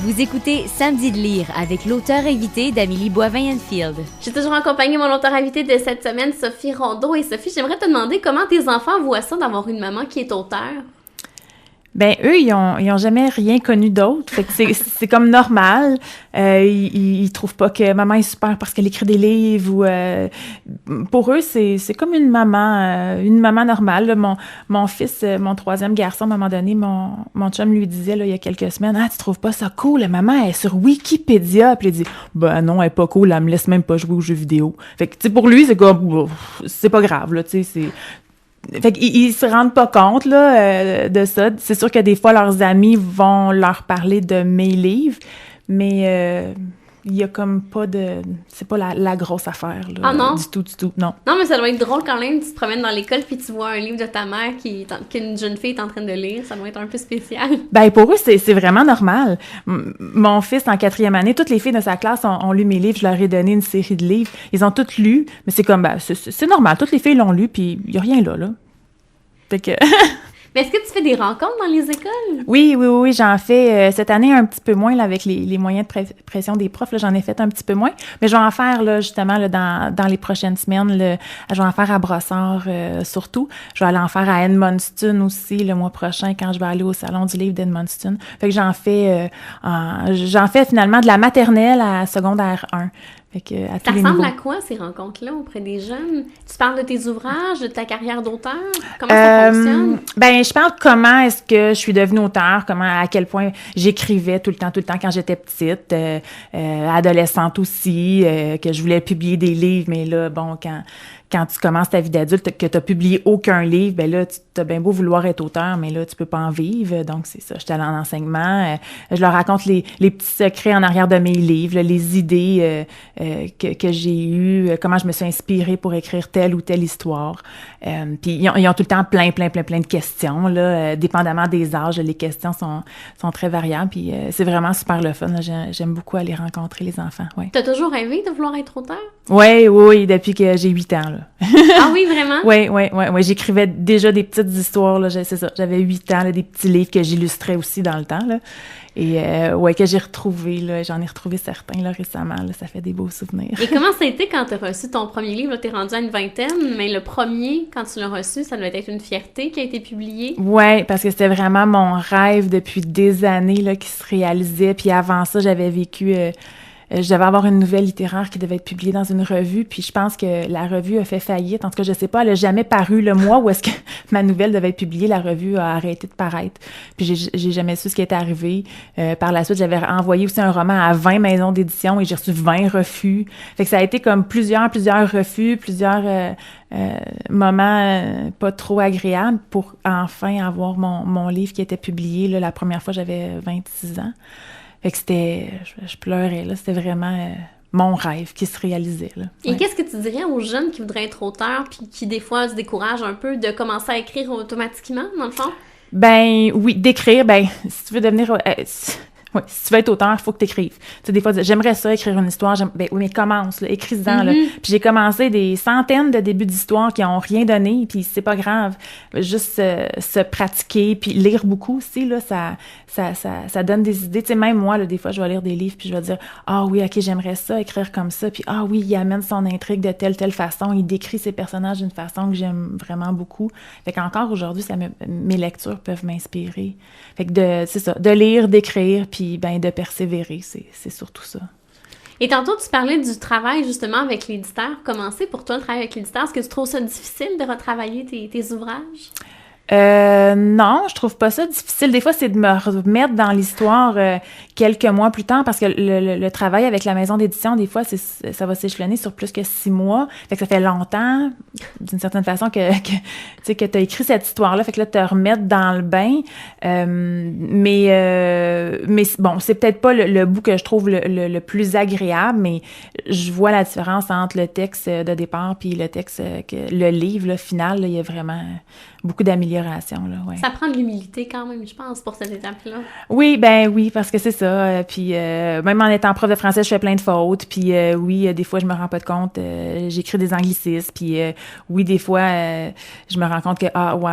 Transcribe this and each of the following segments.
Vous écoutez Samedi de lire avec l'auteur invité d'Amélie Boivin-Enfield. J'ai toujours accompagné mon auteur invité de cette semaine, Sophie Rondeau. Et Sophie, j'aimerais te demander comment tes enfants voient ça d'avoir une maman qui est auteure? Ben eux, ils ont jamais rien connu d'autre. Fait que c'est comme normal. Ils trouvent pas que maman est super parce qu'elle écrit des livres ou pour eux, c'est comme une maman normale. Là, mon fils, mon troisième garçon, à un moment donné, mon chum lui disait là, il y a quelques semaines, tu trouves pas ça cool? Maman elle est sur Wikipédia. Puis il dit, ben non, elle est pas cool, elle me laisse même pas jouer aux jeux vidéo. Fait que tu sais, pour lui, c'est comme c'est pas grave là, tu sais, c'est. Fait qu'ils se rendent pas compte là de ça. C'est sûr que des fois leurs amis vont leur parler de mes livres, mais il y a comme pas de, c'est pas la grosse affaire là. Ah non? Du tout, non. Non, mais ça doit être drôle quand même. Tu te promènes dans l'école puis tu vois un livre de ta mère qu'une jeune fille est en train de lire. Ça doit être un peu spécial. Ben pour eux c'est vraiment normal. Mon fils en 4e année, toutes les filles de sa classe ont lu mes livres. Je leur ai donné une série de livres. Ils ont toutes lu, mais c'est comme c'est normal. Toutes les filles l'ont lu puis il y a rien là. Fait que Mais est-ce que tu fais des rencontres dans les écoles? Oui, j'en fais cette année un petit peu moins là, avec les moyens de pression des profs. Là, j'en ai fait un petit peu moins, mais je vais en faire là, justement là, dans les prochaines semaines. Je vais en faire à Brossard surtout. Je vais aller en faire à Edmundston aussi le mois prochain quand je vais aller au Salon du livre d'Edmundston. Fait que j'en fais finalement de la maternelle à secondaire 1. Fait que, à ça tous les ressemble niveaux. à quoi, ces rencontres-là, auprès des jeunes? Tu parles de tes ouvrages, de ta carrière d'auteur? Comment ça fonctionne? Ben, je parle de comment est-ce que je suis devenue auteure, à quel point j'écrivais tout le temps quand j'étais petite, adolescente aussi, que je voulais publier des livres, mais là, bon, quand tu commences ta vie d'adulte, que tu n'as publié aucun livre, ben là, tu as bien beau vouloir être auteur, mais là, tu peux pas en vivre. Donc, c'est ça. J'étais allée en enseignement. Je leur raconte les petits secrets en arrière de mes livres, là, les idées que j'ai eues, comment je me suis inspirée pour écrire telle ou telle histoire. Puis, ils ont tout le temps plein de questions, là, dépendamment des âges. Les questions sont très variables. Puis, c'est vraiment super le fun. Là. J'aime beaucoup aller rencontrer les enfants. Ouais. T'as toujours rêvé de vouloir être auteur? Oui, depuis que j'ai 8 ans, là. Ah oui, vraiment? Oui. J'écrivais déjà des petites histoires, là. C'est ça. J'avais 8 ans, là, des petits livres que j'illustrais aussi dans le temps, là. Et, que j'ai retrouvés, là. J'en ai retrouvé certains, là, récemment, là. Ça fait des beaux souvenirs. Et comment ça a été quand t'as reçu ton premier livre? Là, t'es rendu à une vingtaine, mais le premier, quand tu l'as reçu, ça devait être une fierté qui a été publiée. Oui, parce que c'était vraiment mon rêve depuis des années, là, qui se réalisait. Puis avant ça, j'avais vécu... je devais avoir une nouvelle littéraire qui devait être publiée dans une revue, puis je pense que la revue a fait faillite. En tout cas, je sais pas, elle a jamais paru le mois où est-ce que ma nouvelle devait être publiée. La revue a arrêté de paraître. Puis j'ai jamais su ce qui était arrivé. Par la suite, j'avais envoyé aussi un roman à 20 maisons d'édition et j'ai reçu 20 refus. Fait que ça a été comme plusieurs refus, plusieurs moments pas trop agréables pour enfin avoir mon livre qui était publié. Là, la première fois, j'avais 26 ans. Fait que c'était... Je pleurais, là. C'était vraiment mon rêve qui se réalisait, là. Et ouais. qu'est-ce que tu dirais aux jeunes qui voudraient être auteurs puis qui, des fois, se découragent un peu de commencer à écrire automatiquement, dans le fond? Ben, oui, d'écrire, ben, si tu veux devenir... oui, si tu veux être auteur, il faut que tu écrives. Tu sais, des fois, j'aimerais ça, écrire une histoire. Ben oui, mais commence, là, écris-en, là. Puis j'ai commencé des centaines de débuts d'histoires qui ont rien donné, puis c'est pas grave. Juste se pratiquer, puis lire beaucoup aussi, là, ça donne des idées. Tu sais, même moi, là, des fois, je vais lire des livres, puis je vais dire, ah oui, OK, j'aimerais ça, écrire comme ça, puis ah oui, il amène son intrigue de telle façon, il décrit ses personnages d'une façon que j'aime vraiment beaucoup. Fait qu'encore aujourd'hui, mes lectures peuvent m'inspirer. Fait que c'est ça, de lire, d'écrire, puis ben de persévérer, c'est surtout ça. Et tantôt, tu parlais du travail, justement, avec l'éditeur. Comment c'est pour toi, le travail avec l'éditeur? Est-ce que tu trouves ça difficile de retravailler tes ouvrages? Non, je trouve pas ça difficile. Des fois, c'est de me remettre dans l'histoire quelques mois plus tard parce que le travail avec la maison d'édition, des fois, ça va s'échelonner sur plus que 6 mois. Fait que ça fait longtemps, d'une certaine façon, que tu sais, que t'as écrit cette histoire-là. Fait que là, te remettre dans le bain. Mais bon, c'est peut-être pas le bout que je trouve le plus agréable, mais je vois la différence entre le texte de départ puis le texte, le livre, là, final, là, il y a vraiment beaucoup d'amélioration, là, ouais. Ça prend de l'humilité quand même, je pense, pour cette étape-là. Oui, ben oui, parce que c'est ça. Puis même en étant prof de français, je fais plein de fautes. Puis oui, des fois, je me rends pas de compte. J'écris des anglicismes. Puis oui, des fois, je me rends compte que,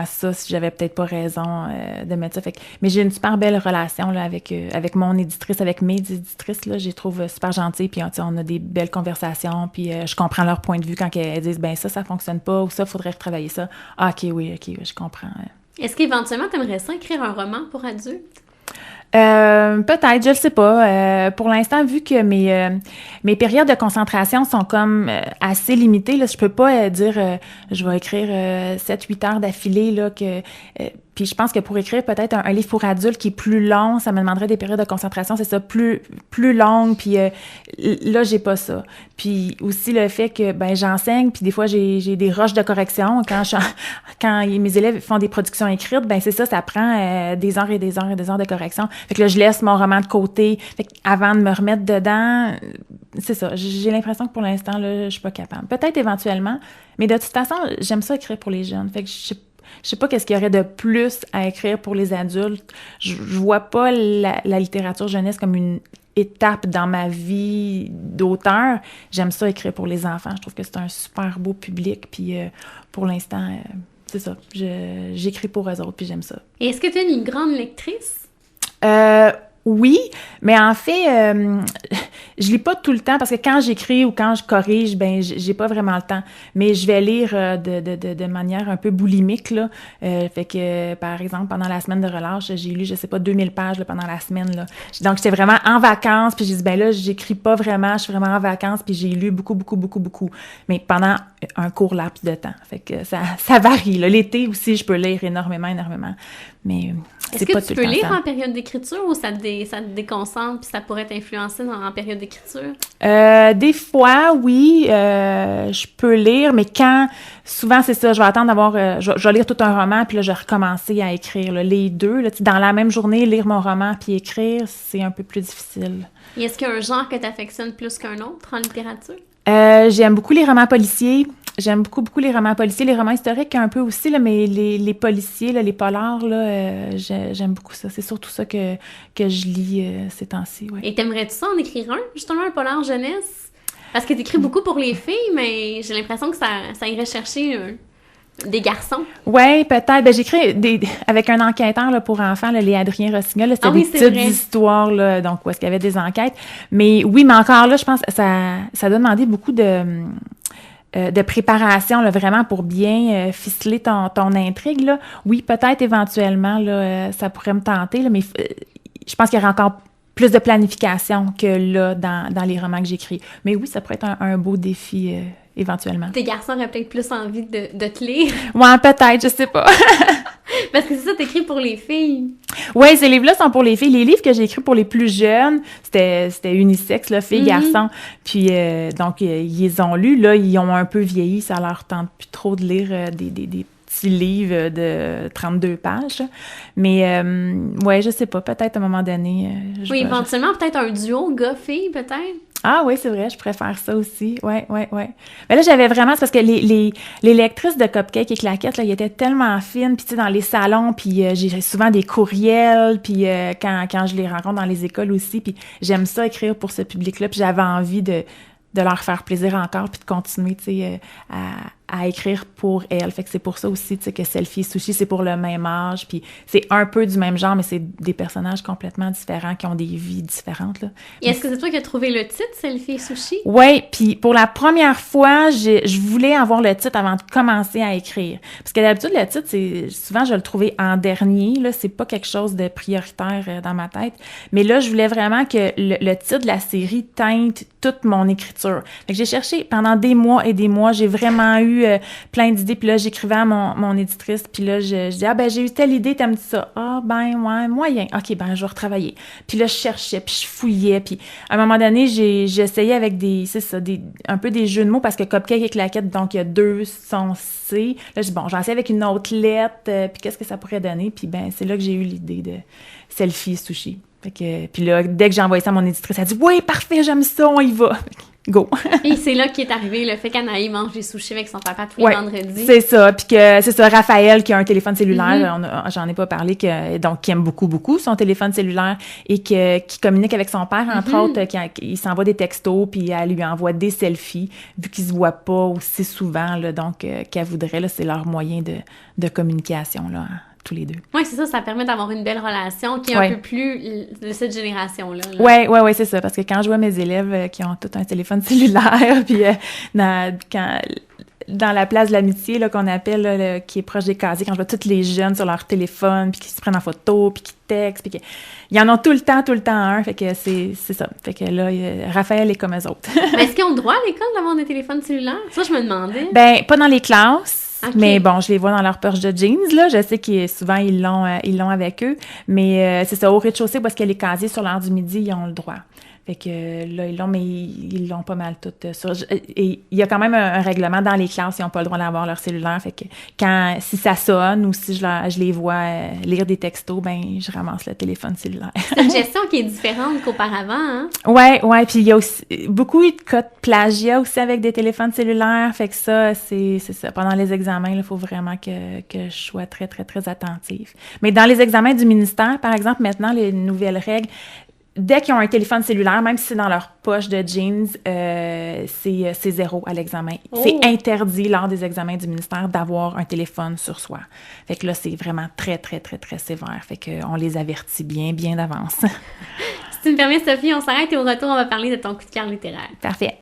ça, si j'avais peut-être pas raison de mettre ça. Fait que, mais j'ai une super belle relation là, avec mon éditrice, avec mes éditrices. Là, je les trouve super gentilles. Puis on a des belles conversations. Puis je comprends leur point de vue quand elles disent, ben ça fonctionne pas. Ou ça, faudrait retravailler ça. Ah, OK, je comprends. Est-ce qu'éventuellement, tu aimerais ça écrire un roman pour adultes? Peut-être, je le sais pas. Pour l'instant, vu que mes périodes de concentration sont comme assez limitées, là, je peux pas dire je vais écrire 7-8 heures d'affilée là que puis je pense que pour écrire peut-être un livre pour adultes qui est plus long, ça me demanderait des périodes de concentration, c'est ça, plus longues, puis là, j'ai pas ça. Puis aussi le fait que, j'enseigne, puis des fois, j'ai des rushs de correction. Quand mes élèves font des productions écrites, c'est ça prend des heures et des heures et des heures de correction. Fait que là, je laisse mon roman de côté. Fait que avant de me remettre dedans, c'est ça. J'ai l'impression que pour l'instant, là, je suis pas capable. Peut-être éventuellement, mais de toute façon, j'aime ça écrire pour les jeunes. Fait que je sais pas qu'est-ce qu'il y aurait de plus à écrire pour les adultes. Je vois pas la littérature jeunesse comme une étape dans ma vie d'auteur. J'aime ça écrire pour les enfants. Je trouve que c'est un super beau public. Puis pour l'instant, c'est ça. J'écris pour eux autres, puis j'aime ça. Et est-ce que tu es une grande lectrice? Oui, mais en fait, je lis pas tout le temps parce que quand j'écris ou quand je corrige, j'ai pas vraiment le temps. Mais je vais lire de manière un peu boulimique, là. Fait que, par exemple, pendant la semaine de relâche, j'ai lu, 2000 pages là, pendant la semaine, là. Donc, j'étais vraiment en vacances, puis j'ai dit, là, j'écris pas vraiment, je suis vraiment en vacances, puis j'ai lu beaucoup. Mais pendant un court laps de temps. Fait que ça varie, là. L'été aussi, je peux lire énormément. Mais est-ce que tu peux lire en période d'écriture ou ça te déconcentre puis ça pourrait t'influencer en période d'écriture? Des fois, oui, je peux lire, mais souvent c'est ça, je vais attendre d'avoir, je vais lire tout un roman puis là je vais recommencer à écrire là, les deux. Là, dans la même journée, lire mon roman puis écrire, c'est un peu plus difficile. Et est-ce qu'il y a un genre que tu affectionnes plus qu'un autre en littérature? J'aime beaucoup les romans policiers. J'aime beaucoup les romans policiers, les romans historiques un peu aussi, là, mais les policiers, là, les polars, là, j'aime beaucoup ça. C'est surtout ça que je lis ces temps-ci. Ouais. Et t'aimerais-tu ça en écrire un, justement, un polar jeunesse? Parce que t'écris beaucoup pour les filles, mais j'ai l'impression que ça irait chercher des garçons. Oui, peut-être. J'écris avec un enquêteur là, pour enfants, là, les Adrien Rossignol. C'était des petites histoires, là, donc où est-ce qu'il y avait des enquêtes. Mais oui, mais encore là, je pense que ça doit demander beaucoup de préparation, là, vraiment pour bien ficeler ton intrigue, là. Oui, peut-être éventuellement, là, ça pourrait me tenter, là, mais je pense qu'il y aurait encore plus de planification que là, dans les romans que j'écris. Mais oui, ça pourrait être un beau défi éventuellement. Tes garçons auraient peut-être plus envie de te lire. Ouais, peut-être, je sais pas. Parce que c'est ça, t'écris pour les filles. Oui, ces livres-là sont pour les filles. Les livres que j'ai écrits pour les plus jeunes, c'était unisexe, là, filles, garçons. Puis, donc, ils les ont lus. Là, ils ont un peu vieilli. Ça leur tente plus trop de lire des petits livres de 32 pages. Mais, ouais, je sais pas. Peut-être à un moment donné. Oui, éventuellement, peut-être un duo gars-filles, peut-être. Ah oui, c'est vrai, je préfère ça aussi. Ouais. Mais là, j'avais vraiment... C'est parce que les lectrices de Cupcake et Claquettes, là, ils étaient tellement fines, puis tu sais, dans les salons, puis j'ai souvent des courriels, puis quand je les rencontre dans les écoles aussi, puis j'aime ça écrire pour ce public-là, puis j'avais envie de leur faire plaisir encore, puis de continuer, tu sais, à écrire pour elles. Fait que c'est pour ça aussi, tu sais, que Selfie et Sushi, c'est pour le même âge, puis c'est un peu du même genre, mais c'est des personnages complètement différents, qui ont des vies différentes, là. Et est-ce que c'est toi qui as trouvé le titre, Selfie et Sushi? Oui, puis pour la première fois, je voulais avoir le titre avant de commencer à écrire. Parce que d'habitude, le titre, souvent, je le trouvais en dernier, là, c'est pas quelque chose de prioritaire dans ma tête. Mais là, je voulais vraiment que le titre de la série teinte toute mon écriture. Fait que j'ai cherché pendant des mois et des mois, j'ai vraiment eu plein d'idées, puis là, j'écrivais à mon éditrice, puis là, je dis, j'ai eu telle idée, t'aimes ça? Ouais, moyen. OK, je vais retravailler. Puis là, je cherchais, puis je fouillais, puis à un moment donné, j'essayais avec un peu des jeux de mots, parce que Cupcake et Claquette, donc il y a 2 sons C. Là, je dis, j'ai essayé avec une autre lettre, puis qu'est-ce que ça pourrait donner? Puis c'est là que j'ai eu l'idée de Selfie et Sushi. Fait que, puis là, dès que j'ai envoyé ça à mon éditrice, elle a dit « Oui, parfait, j'aime ça, on y va! » go. Et c'est là qu'est arrivé le fait qu'Anaï mange des sushis avec son papa tous les Ouais, vendredis. c'est ça. Puis que c'est ça, Raphaël qui a un téléphone cellulaire, j'en ai pas parlé, donc qui aime beaucoup, beaucoup son téléphone cellulaire et qui communique avec son père, entre autres, il s'envoie des textos, puis elle lui envoie des selfies, vu qu'ils se voient pas aussi souvent, là, donc qu'elle voudrait, là, c'est leur moyen de communication, là, tous les deux. Oui, c'est ça, ça permet d'avoir une belle relation qui est un peu plus de cette génération-là. Oui, c'est ça, parce que quand je vois mes élèves qui ont tous un téléphone cellulaire, puis dans la place de l'amitié, là, qu'on appelle, là, qui est proche des casiers, quand je vois tous les jeunes sur leur téléphone, puis qui se prennent en photo, puis qui textent, puis ils en ont tout le temps un, fait que c'est ça. Fait que là, Raphaël est comme eux autres. Mais est-ce qu'ils ont le droit à l'école d'avoir des téléphones cellulaires? Ça, je me demandais. Ben, pas dans les classes. Okay. Mais bon, je les vois dans leur poche de jeans, là. Je sais qu'ils souvent, ils l'ont avec eux. Mais c'est ça, au rez-de-chaussée, parce qu'il y a les casiers sur l'heure du midi, ils ont le droit. Fait que là, ils l'ont, mais ils l'ont pas mal tout ça. Et il y a quand même un règlement dans les classes, ils n'ont pas le droit d'avoir leur cellulaire. Fait que si ça sonne ou si je les vois lire des textos, ben je ramasse le téléphone cellulaire. C'est une gestion qui est différente qu'auparavant, hein? Ouais. Puis il y a aussi beaucoup de cas de plagiat aussi avec des téléphones cellulaires. Fait que ça, c'est ça. Pendant les examens, il faut vraiment que je sois très, très, très attentive. Mais dans les examens du ministère, par exemple, maintenant, les nouvelles règles, dès qu'ils ont un téléphone cellulaire, même si c'est dans leur poche de jeans, c'est 0 à l'examen. Oh. C'est interdit lors des examens du ministère d'avoir un téléphone sur soi. Fait que là, c'est vraiment très, très, très, très sévère. Fait qu'on les avertit bien d'avance. Si tu me permets, Sophie, on s'arrête et au retour, on va parler de ton coup de cœur littéraire. Parfait.